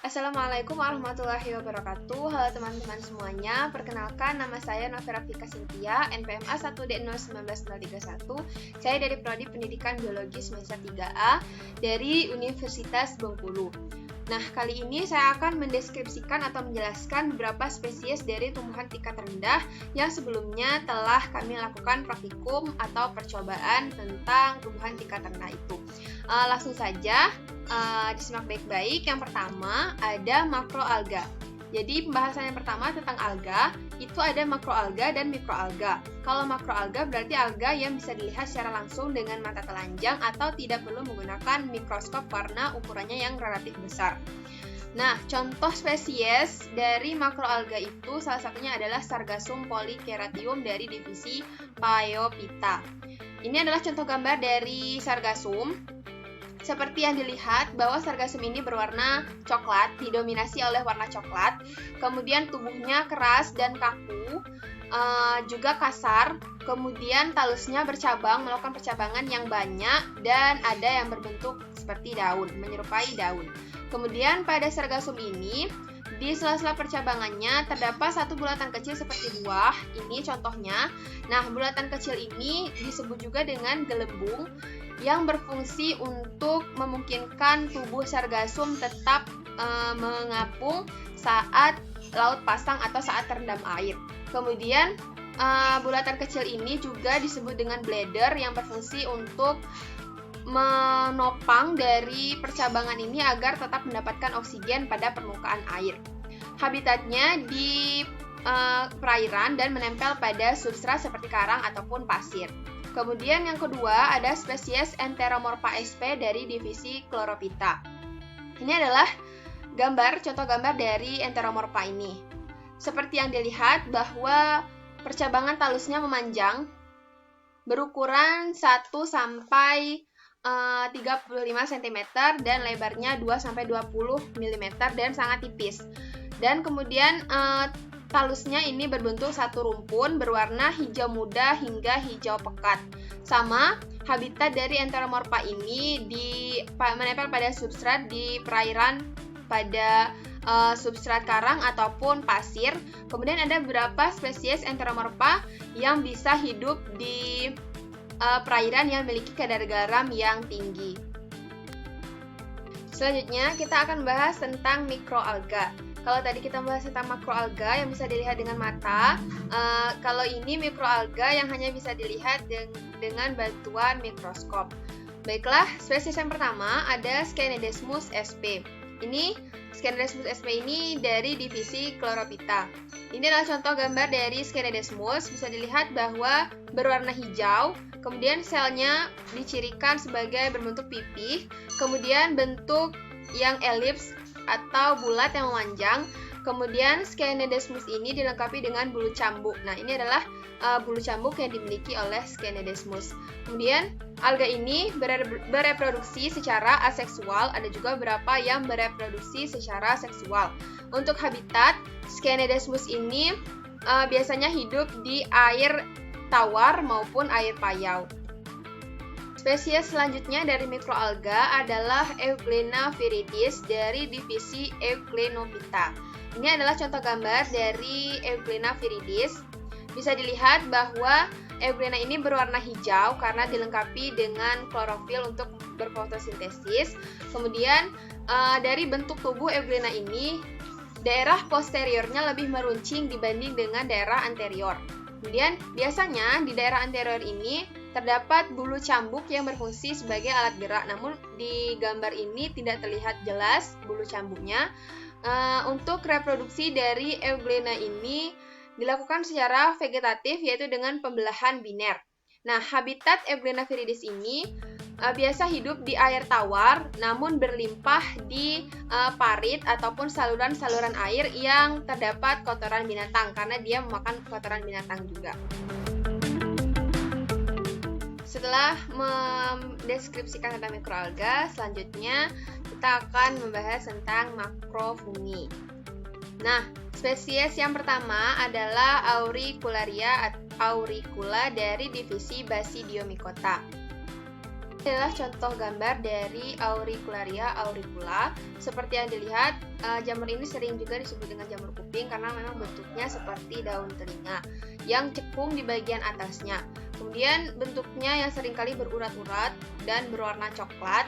Assalamualaikum warahmatullahi wabarakatuh. Halo teman-teman semuanya. Perkenalkan, nama saya Novera Vika Cynthia, NPMA 1D019031. Saya dari Prodi Pendidikan Biologi semester 3A dari Universitas Bengkulu. Nah, kali ini saya akan mendeskripsikan atau menjelaskan beberapa spesies dari tumbuhan tingkat rendah yang sebelumnya telah kami lakukan praktikum atau percobaan tentang tumbuhan tingkat rendah itu. Langsung saja, disimak baik-baik. Yang pertama ada makroalga. Jadi pembahasan yang pertama tentang alga, itu ada makroalga dan mikroalga. Kalau makroalga berarti alga yang bisa dilihat secara langsung dengan mata telanjang atau tidak perlu menggunakan mikroskop karena ukurannya yang relatif besar. Nah, contoh spesies dari makroalga itu salah satunya adalah Sargassum polycheratium dari divisi Phaeophyta. Ini adalah contoh gambar dari Sargassum. Seperti yang dilihat bahwa Sargassum ini berwarna coklat, didominasi oleh warna coklat. Kemudian tubuhnya keras dan kaku, juga kasar. Kemudian talusnya bercabang, melakukan percabangan yang banyak dan ada yang berbentuk seperti daun, menyerupai daun. Kemudian pada Sargassum ini, di sela-sela percabangannya terdapat satu bulatan kecil seperti buah. Ini contohnya. Nah, bulatan kecil ini disebut juga dengan gelembung yang berfungsi untuk memungkinkan tubuh Sargassum tetap mengapung saat laut pasang atau saat terendam air. Kemudian bulatan kecil ini juga disebut dengan bladder yang berfungsi untuk menopang dari percabangan ini agar tetap mendapatkan oksigen pada permukaan air. Habitatnya di perairan dan menempel pada substrat seperti karang ataupun pasir. Kemudian yang kedua ada spesies Enteromorpha sp dari divisi Chlorophyta. Ini adalah contoh gambar dari Enteromorpha ini. Seperti yang dilihat bahwa percabangan talusnya memanjang berukuran 1 sampai 35 cm dan lebarnya 2 sampai 20 mm dan sangat tipis. Dan kemudian talusnya ini berbentuk satu rumpun berwarna hijau muda hingga hijau pekat. Sama habitat dari Enteromorpha ini menempel pada substrat di perairan pada substrat karang ataupun pasir. Kemudian ada beberapa spesies Enteromorpha yang bisa hidup di perairan yang memiliki kadar garam yang tinggi. Selanjutnya kita akan membahas tentang mikroalga. Kalau tadi kita membahas tentang makroalga yang bisa dilihat dengan mata, kalau ini mikroalga yang hanya bisa dilihat dengan bantuan mikroskop. Baiklah, spesies yang pertama ada Schenidesmus sp. Ini Schenidesmus sp ini dari divisi Chlorophyta. Ini adalah contoh gambar dari Schenidesmus. Bisa dilihat bahwa berwarna hijau, kemudian selnya dicirikan sebagai berbentuk pipih, kemudian bentuk yang elips atau bulat yang memanjang. Kemudian Schenidesmus ini dilengkapi dengan bulu cambuk. Nah, ini adalah bulu cambuk yang dimiliki oleh Schenidesmus. Kemudian alga ini bereproduksi secara aseksual, ada juga beberapa yang bereproduksi secara seksual. Untuk habitat, Schenidesmus ini biasanya hidup di air tawar maupun air payau. Spesies selanjutnya dari mikroalga adalah Euglena viridis dari divisi Euglenophyta. Ini adalah contoh gambar dari Euglena viridis. Bisa dilihat bahwa Euglena ini berwarna hijau karena dilengkapi dengan klorofil untuk berfotosintesis. Kemudian dari bentuk tubuh Euglena ini, daerah posteriornya lebih meruncing dibanding dengan daerah anterior. Kemudian biasanya di daerah anterior ini terdapat bulu cambuk yang berfungsi sebagai alat gerak, namun di gambar ini tidak terlihat jelas bulu cambuknya. Untuk reproduksi dari Euglena ini dilakukan secara vegetatif, yaitu dengan pembelahan biner. Nah, habitat Euglena viridis ini biasa hidup di air tawar, namun berlimpah di parit ataupun saluran-saluran air yang terdapat kotoran binatang, karena dia memakan kotoran binatang juga. Setelah mendeskripsikan tentang mikroalga, selanjutnya kita akan membahas tentang makrofungi. Nah, spesies yang pertama adalah Auricularia auricula dari divisi Basidiomycota. Adalah contoh gambar dari Auricularia auricula. Seperti yang dilihat, jamur ini sering juga disebut dengan jamur kuping karena memang bentuknya seperti daun telinga yang cekung di bagian atasnya. Kemudian bentuknya yang seringkali berurat-urat dan berwarna coklat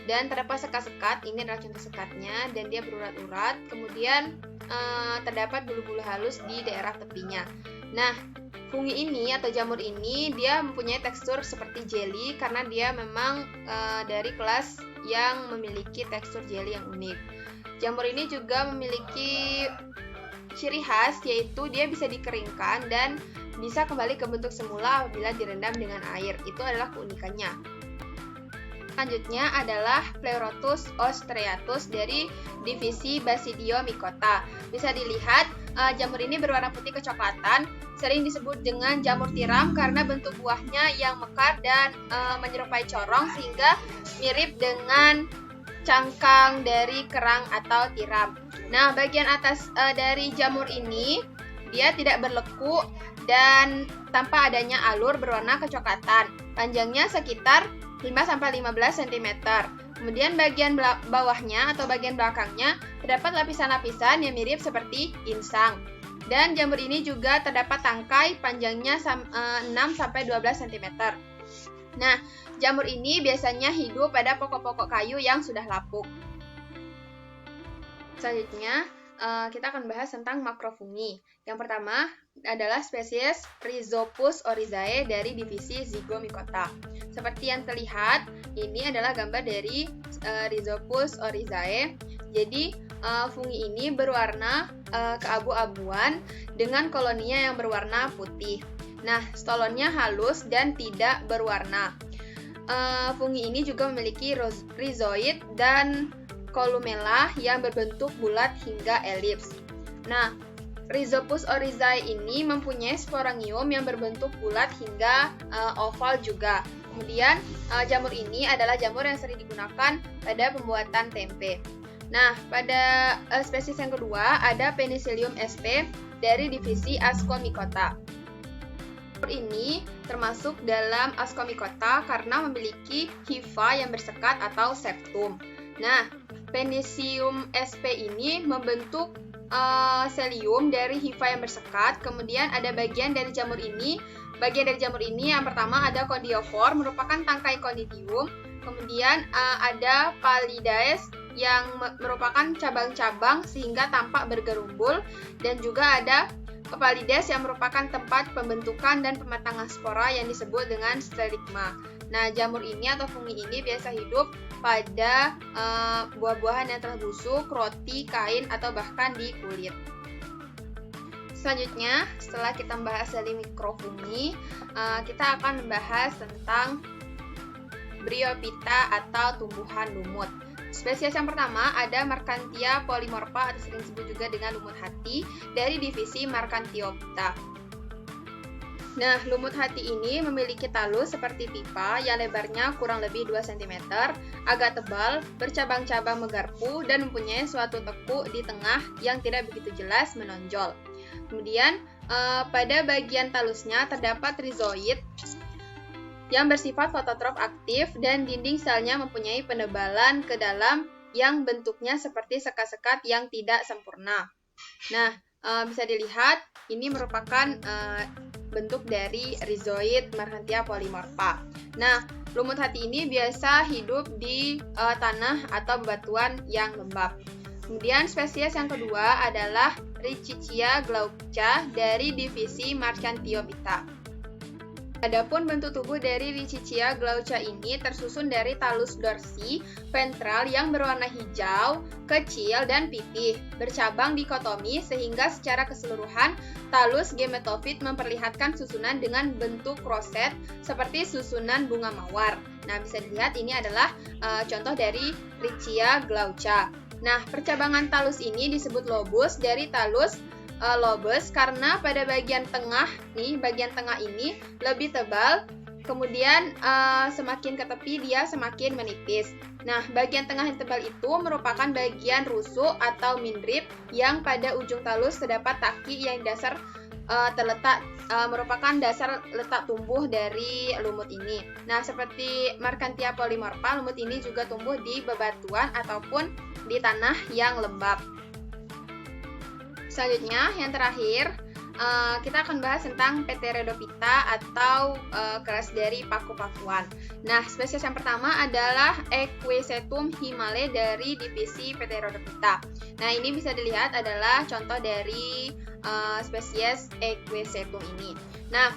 dan terdapat sekat-sekat. Ini adalah contoh sekatnya dan dia berurat-urat. Kemudian terdapat bulu-bulu halus di daerah tepinya. Nah, fungi ini atau jamur ini dia mempunyai tekstur seperti jelly karena dia memang dari kelas yang memiliki tekstur jelly yang unik. Jamur ini juga memiliki ciri khas, yaitu dia bisa dikeringkan dan bisa kembali ke bentuk semula apabila direndam dengan air. Itu adalah keunikannya. Selanjutnya adalah Pleurotus ostreatus dari divisi Basidiomycota. Bisa dilihat, jamur ini berwarna putih kecoklatan, sering disebut dengan jamur tiram karena bentuk buahnya yang mekar dan menyerupai corong sehingga mirip dengan cangkang dari kerang atau tiram. Nah, bagian atas dari jamur ini dia tidak berlekuk dan tanpa adanya alur berwarna kecoklatan. Panjangnya sekitar 5-15 cm. Kemudian bagian bawahnya atau bagian belakangnya terdapat lapisan-lapisan yang mirip seperti insang. Dan jamur ini juga terdapat tangkai panjangnya 6-12 cm. Nah, jamur ini biasanya hidup pada pokok-pokok kayu yang sudah lapuk. Selanjutnya, kita akan bahas tentang makrofungi. Yang pertama adalah spesies Rhizopus oryzae dari divisi Zygomycota. Seperti yang terlihat, ini adalah gambar dari Rhizopus oryzae. Jadi, fungi ini berwarna keabu-abuan dengan koloninya yang berwarna putih. Nah, stolonnya halus dan tidak berwarna. Fungi ini juga memiliki rhizoid dan kolumella yang berbentuk bulat hingga elips. Nah, Rhizopus oryzae ini mempunyai sporangium yang berbentuk bulat hingga oval juga. Kemudian, jamur ini adalah jamur yang sering digunakan pada pembuatan tempe. Nah, pada spesies yang kedua ada Penicillium sp dari divisi Ascomycota. Jamur ini termasuk dalam Ascomycota karena memiliki hifa yang bersekat atau septum. Nah, Penicillium sp ini membentuk selium dari hifa yang bersekat. Kemudian ada bagian dari jamur ini. Bagian dari jamur ini yang pertama ada conidiophore, merupakan tangkai conidium. Kemudian ada pallidae yang merupakan cabang-cabang sehingga tampak bergerumbul. Dan juga ada pallidae yang merupakan tempat pembentukan dan pematangan spora yang disebut dengan stigma. Nah, jamur ini atau fungi ini biasa hidup pada buah-buahan yang telah busuk, roti, kain, atau bahkan di kulit. Selanjutnya, setelah kita membahas dari mikrofungi, kita akan membahas tentang Bryophyta atau tumbuhan lumut. Spesies yang pertama ada Marchantia polymorpha atau sering disebut juga dengan lumut hati dari divisi Marchantiophyta. Nah, lumut hati ini memiliki talus seperti pipa yang lebarnya kurang lebih 2 cm, agak tebal, bercabang-cabang menggarpu, dan mempunyai suatu tekuk di tengah yang tidak begitu jelas menonjol. Kemudian, pada bagian talusnya terdapat rhizoid yang bersifat fototrop aktif dan dinding selnya mempunyai penebalan ke dalam yang bentuknya seperti sekat-sekat yang tidak sempurna. Nah, bisa dilihat ini merupakan bentuk dari rhizoid Marchantia polymorpha. Nah, lumut hati ini biasa hidup di tanah atau bebatuan yang lembab. Kemudian spesies yang kedua adalah Riccichia glauca dari divisi Marchantiophyta. Adapun bentuk tubuh dari Riccichia glauca ini tersusun dari talus dorsi ventral yang berwarna hijau, kecil, dan pipih, bercabang dikotomi sehingga secara keseluruhan talus gemetofit memperlihatkan susunan dengan bentuk roset seperti susunan bunga mawar. Nah, bisa dilihat ini adalah contoh dari Riccichia glauca. Nah, percabangan talus ini disebut lobus dari talus lobus karena pada bagian tengah ini lebih tebal, kemudian semakin ke tepi dia semakin menipis. Nah, bagian tengah yang tebal itu merupakan bagian rusuk atau mindrip yang pada ujung talus terdapat taki yang dasar merupakan dasar letak tumbuh dari lumut ini. Nah, seperti Markhanthia polymorpha, lumut ini juga tumbuh di bebatuan ataupun di tanah yang lembab. Selanjutnya, yang terakhir, kita akan bahas tentang Pteridophyta atau kelas dari paku-pakuan. Nah, spesies yang pertama adalah Equisetum himalae dari divisi Pteridophyta. Nah, ini bisa dilihat adalah contoh dari spesies Equisetum ini. Nah,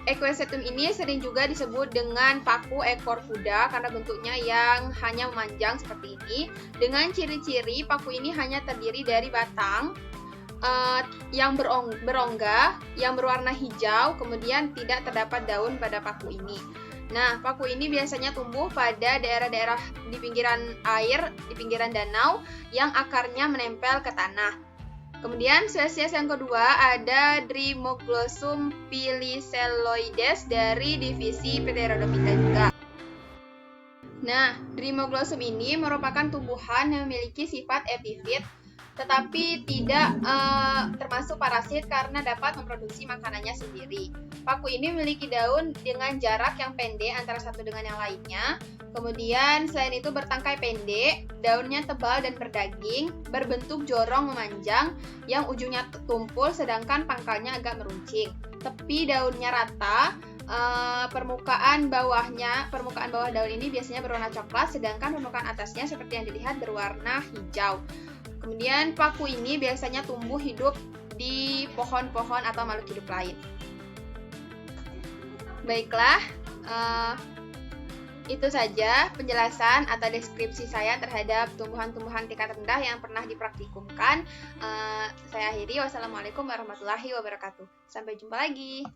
Equisetum ini sering juga disebut dengan paku ekor kuda karena bentuknya yang hanya memanjang seperti ini. Dengan ciri-ciri paku ini hanya terdiri dari batang yang berongga, yang berwarna hijau, kemudian tidak terdapat daun pada paku ini. Nah, paku ini biasanya tumbuh pada daerah-daerah di pinggiran air, di pinggiran danau, yang akarnya menempel ke tanah. Kemudian spesies yang kedua ada Dreamoglossum piliceloides dari divisi Pteridophyta juga. Nah, Dreamoglossum ini merupakan tumbuhan yang memiliki sifat epifit, tetapi tidak termasuk parasit karena dapat memproduksi makanannya sendiri. Paku ini memiliki daun dengan jarak yang pendek antara satu dengan yang lainnya. Kemudian selain itu bertangkai pendek, daunnya tebal dan berdaging, berbentuk jorong memanjang yang ujungnya tumpul sedangkan pangkalnya agak meruncing. Tepi daunnya rata, permukaan bawah daun ini biasanya berwarna coklat sedangkan permukaan atasnya seperti yang dilihat berwarna hijau. Kemudian paku ini biasanya tumbuh hidup di pohon-pohon atau makhluk hidup lain. Baiklah, itu saja penjelasan atau deskripsi saya terhadap tumbuhan-tumbuhan tingkat rendah yang pernah dipraktikumkan. Saya akhiri, wassalamualaikum warahmatullahi wabarakatuh. Sampai jumpa lagi.